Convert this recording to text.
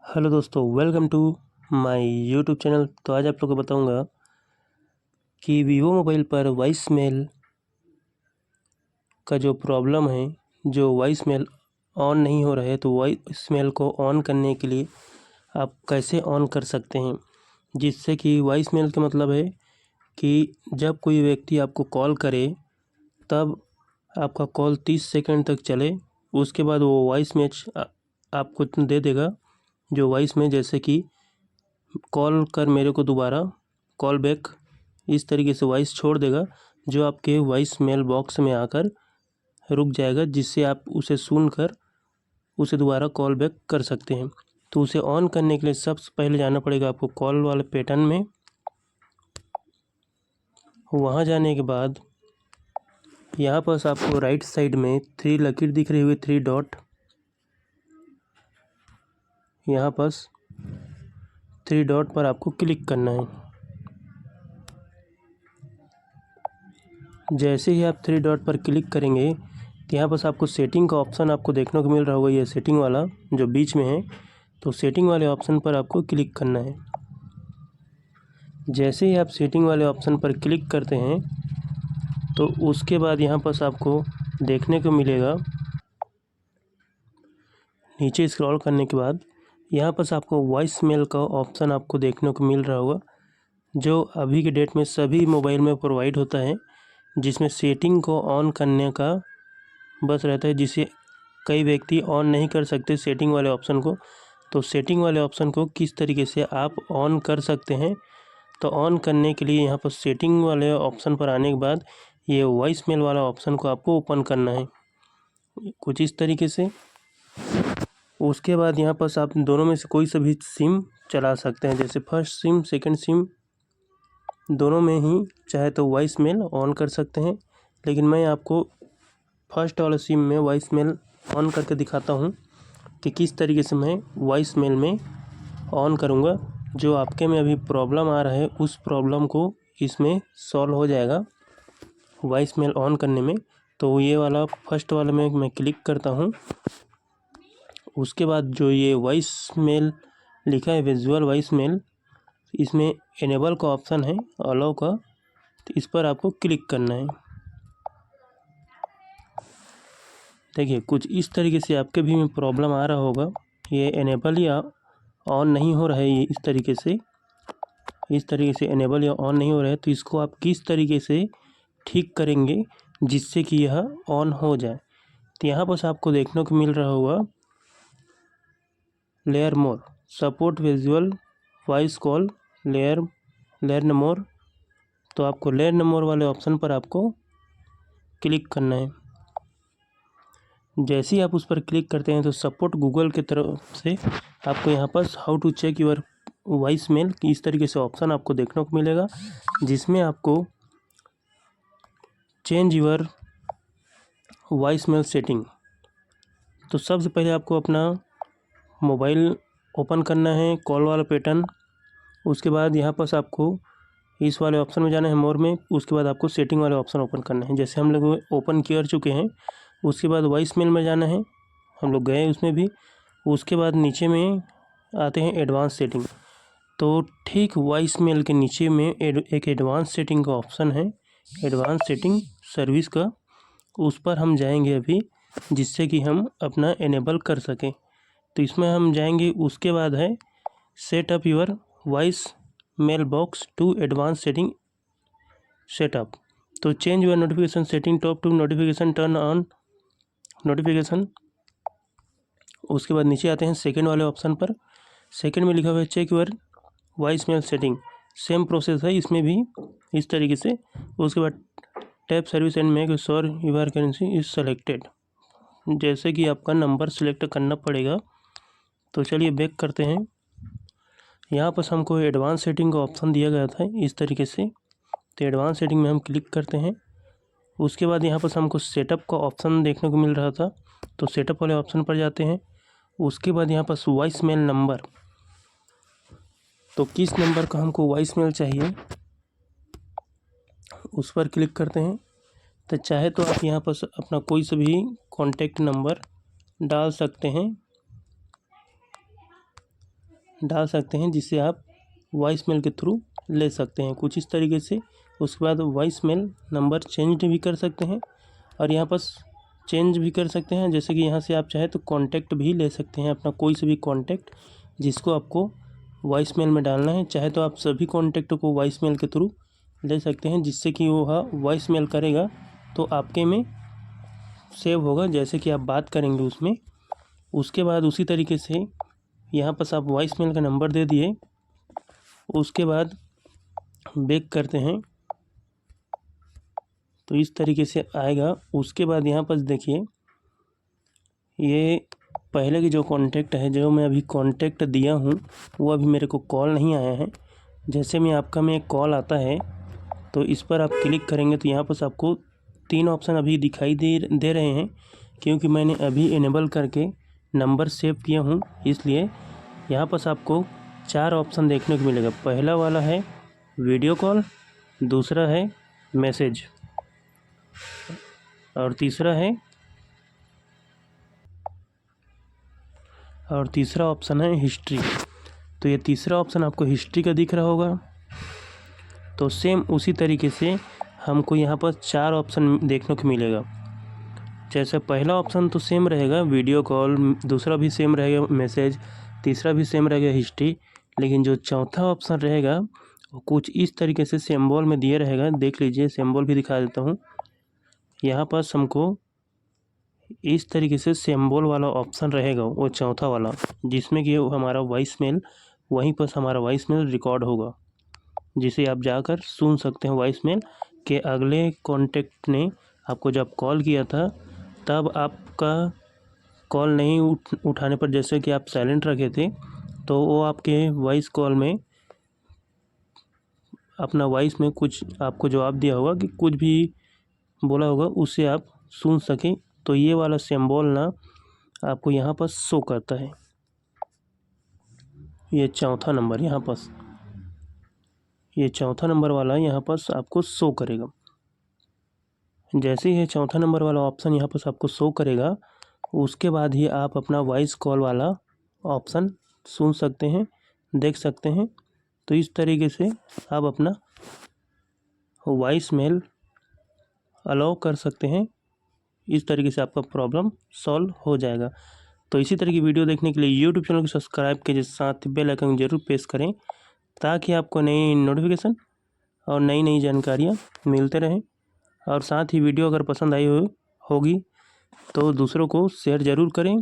Hello दोस्तों, welcome to my YouTube channel. तो आज आप लोग को बताऊंगा कि वीवो मोबाइल पर वॉइस मेल का जो प्रॉब्लम है, जो वॉइस मेल ऑन नहीं हो रहा है, तो वॉइस मेल को ऑन करने के लिए आप कैसे ऑन कर सकते हैं। जिससे कि वॉइस मेल का मतलब है कि जब कोई व्यक्ति आपको कॉल करे तब आपका कॉल 30 सेकंड तक चले, उसके बाद वो वॉइस मैच आपको दे देगा। जो वॉइस में जैसे कि कॉल कर मेरे को दोबारा, कॉल बैक, इस तरीके से वॉइस छोड़ देगा, जो आपके वॉइस मेल बॉक्स में आकर रुक जाएगा, जिससे आप उसे सुनकर उसे दोबारा कॉल बैक कर सकते हैं। तो उसे ऑन करने के लिए सबसे पहले जाना पड़ेगा आपको कॉल वाले पैटर्न में। वहाँ जाने के बाद यहाँ पर आपको राइट साइड में 3 लकीर दिख रही हुई, 3 डॉट, यहाँ पर 3 डॉट पर आपको क्लिक करना है। जैसे ही आप 3 डॉट पर क्लिक करेंगे तो यहाँ पर आपको सेटिंग का ऑप्शन आपको देखने को मिल रहा होगा, ये सेटिंग वाला जो बीच में है। तो सेटिंग वाले ऑप्शन पर आपको क्लिक करना है। जैसे ही आप सेटिंग वाले ऑप्शन पर क्लिक करते हैं तो उसके बाद यहाँ पर आपको देखने को मिलेगा, नीचे स्क्रॉल करने के बाद यहाँ पर आपको वॉइस मेल का ऑप्शन आपको देखने को मिल रहा होगा, जो अभी के डेट में सभी मोबाइल में प्रोवाइड होता है, जिसमें सेटिंग को ऑन करने का बस रहता है, जिसे कई व्यक्ति ऑन नहीं कर सकते सेटिंग वाले ऑप्शन को। तो सेटिंग वाले ऑप्शन को किस तरीके से आप ऑन कर सकते हैं, तो ऑन करने के लिए यहाँ पर सेटिंग वाले ऑप्शन पर आने के बाद ये वॉइस मेल वाला ऑप्शन को आपको ओपन करना है कुछ इस तरीके से। उसके बाद यहाँ पर आप दोनों में से कोई सा भी सिम चला सकते हैं, जैसे फर्स्ट सिम, सेकंड सिम, दोनों में ही चाहे तो वॉइस मेल ऑन कर सकते हैं। लेकिन मैं आपको फर्स्ट वाला सिम में वॉइस मेल ऑन करके दिखाता हूँ कि किस तरीके से मैं वॉइस मेल में ऑन करूँगा। जो आपके में अभी प्रॉब्लम आ रहा है उस प्रॉब्लम को इसमें सॉल्व हो जाएगा वॉइस मेल ऑन करने में। तो ये वाला फर्स्ट वाला में मैं क्लिक करता हूँ। उसके बाद जो ये वॉइस मेल लिखा है, विजुअल वॉइस मेल, इसमें इनेबल का ऑप्शन है, अलाउ का, तो इस पर आपको क्लिक करना है। देखिए कुछ इस तरीके से आपके भी में प्रॉब्लम आ रहा होगा, ये इनेबल या ऑन नहीं हो रहा है, ये इस तरीके से इनेबल या ऑन नहीं हो रहा है। तो इसको आप किस तरीके से ठीक करेंगे जिससे कि यह ऑन हो जाए। तो यहाँ पर आपको देखने को मिल रहा होगा learn more, support visual voice call, learn more. तो आपको लेयर मोर वाले ऑप्शन पर आपको क्लिक करना है। जैसे ही आप उस पर क्लिक करते हैं तो सपोर्ट गूगल की तरफ से आपको यहाँ पर how to check your voice mail की इस तरीके से ऑप्शन आपको देखने को मिलेगा, जिसमें आपको change your voice mail setting. तो सबसे पहले आपको अपना मोबाइल ओपन करना है, कॉल वाला पैटर्न। उसके बाद यहाँ पर आपको इस वाले ऑप्शन में जाना है, मोर में। उसके बाद आपको सेटिंग वाले ऑप्शन ओपन करना है, जैसे हम लोग ओपन कर चुके हैं। उसके बाद वॉइस मेल में जाना है, हम लोग गए उसमें भी। उसके बाद नीचे में आते हैं एडवांस सेटिंग। तो ठीक वॉइस मेल के नीचे में एक एडवांस सेटिंग का ऑप्शन है, एडवांस सेटिंग सर्विस का, उस पर हम जाएंगे अभी, जिससे कि हम अपना इनेबल कर सकें। तो इसमें हम जाएंगे। उसके बाद है set up your voice mail box to advance setting setup. तो change your notification setting top to notification, turn on notification. उसके बाद नीचे आते हैं सेकंड वाले ऑप्शन पर। सेकंड में लिखा हुआ है check your voice mail setting, same process है इसमें भी इस तरीके से। उसके बाद tap service and make sure your currency is selected, जैसे कि आपका नंबर सेलेक्ट करना पड़ेगा। तो चलिए बैक करते हैं। यहाँ पर हमको एडवांस सेटिंग का ऑप्शन दिया गया था इस तरीके से, तो एडवांस सेटिंग में हम क्लिक करते हैं। उसके बाद यहाँ पर हमको सेटअप का ऑप्शन देखने को मिल रहा था, तो सेटअप वाले ऑप्शन पर जाते हैं। उसके बाद यहाँ पर वॉइस मेल नंबर, तो किस नंबर का हमको वॉइस मेल चाहिए उस पर क्लिक करते हैं। तो चाहे तो आप यहाँ पर अपना कोई सा भी कॉन्टैक्ट नंबर डाल सकते हैं। डाल सकते हैं, जिससे आप वॉइस मेल के थ्रू ले सकते हैं कुछ इस तरीके से। उसके बाद वॉइस मेल नंबर चेंज भी कर सकते हैं और यहाँ पर चेंज भी कर सकते हैं, जैसे कि यहाँ से आप चाहे तो कॉन्टैक्ट भी ले सकते हैं, अपना कोई से भी कॉन्टैक्ट जिसको आपको वॉइस मेल में डालना है। चाहे तो आप सभी कॉन्टैक्ट को वॉइस मेल के थ्रू ले सकते हैं, जिससे कि वह वॉइस मेल करेगा तो आपके में सेव होगा, जैसे कि आप बात करेंगे उसमें। उसके बाद उसी तरीके से यहाँ पर आप वॉइस मेल का नंबर दे दिए, उसके बाद बैक करते हैं तो इस तरीके से आएगा। उसके बाद यहाँ पर देखिए, ये पहले की जो कॉन्टैक्ट है, जो मैं अभी कॉन्टैक्ट दिया हूँ, वो अभी मेरे को कॉल नहीं आया है। जैसे में आपका में कॉल आता है तो इस पर आप क्लिक करेंगे तो यहाँ पर आपको 3 ऑप्शन अभी दिखाई दे रहे हैं, क्योंकि मैंने अभी इनेबल करके नंबर सेव किया हूँ, इसलिए यहाँ पर आपको 4 ऑप्शन देखने को मिलेगा। पहला वाला है वीडियो कॉल, दूसरा है मैसेज और तीसरा ऑप्शन है हिस्ट्री। तो ये तीसरा ऑप्शन आपको हिस्ट्री का दिख रहा होगा। तो सेम उसी तरीके से हमको यहाँ पर 4 ऑप्शन देखने को मिलेगा। जैसे पहला ऑप्शन तो सेम रहेगा वीडियो कॉल, दूसरा भी सेम रहेगा मैसेज, तीसरा भी सेम रहेगा हिस्ट्री, लेकिन जो चौथा ऑप्शन रहेगा वो कुछ इस तरीके से सिंबल में दिए रहेगा। देख लीजिए, सिंबल भी दिखा देता हूँ। यहाँ पर हमको इस तरीके से सिंबल वाला ऑप्शन रहेगा, वो चौथा वाला, जिसमें कि हमारा वॉइस मेल, वहीं पर हमारा वॉइस मेल रिकॉर्ड होगा, जिसे आप जाकर सुन सकते हैं। वॉइस मेल के अगले कॉन्टैक्ट ने आपको जब कॉल किया था, तब आपका कॉल नहीं उठाने पर, जैसे कि आप साइलेंट रखे थे, तो वो आपके वॉइस कॉल में अपना वॉइस में कुछ आपको जवाब दिया होगा कि कुछ भी बोला होगा, उससे आप सुन सकें। तो ये वाला सिंबल ना आपको यहाँ पर शो करता है, ये चौथा नंबर यहाँ पर, ये चौथा नंबर वाला यहाँ पर आपको शो करेगा। जैसे ही चौथा नंबर वाला ऑप्शन यहाँ पर आपको शो करेगा, उसके बाद ही आप अपना वॉइस कॉल वाला ऑप्शन सुन सकते हैं, देख सकते हैं। तो इस तरीके से आप अपना वॉइस मेल अलाउ कर सकते हैं। इस तरीके से आपका प्रॉब्लम सॉल्व हो जाएगा। तो इसी तरह की वीडियो देखने के लिए यूट्यूब चैनल को सब्सक्राइब कीजिए, साथ बेल आइकन जरूर प्रेस करें, ताकि आपको नई नोटिफिकेशन और नई जानकारियाँ मिलते रहें। और साथ ही वीडियो अगर पसंद आई होगी तो दूसरों को शेयर ज़रूर करें।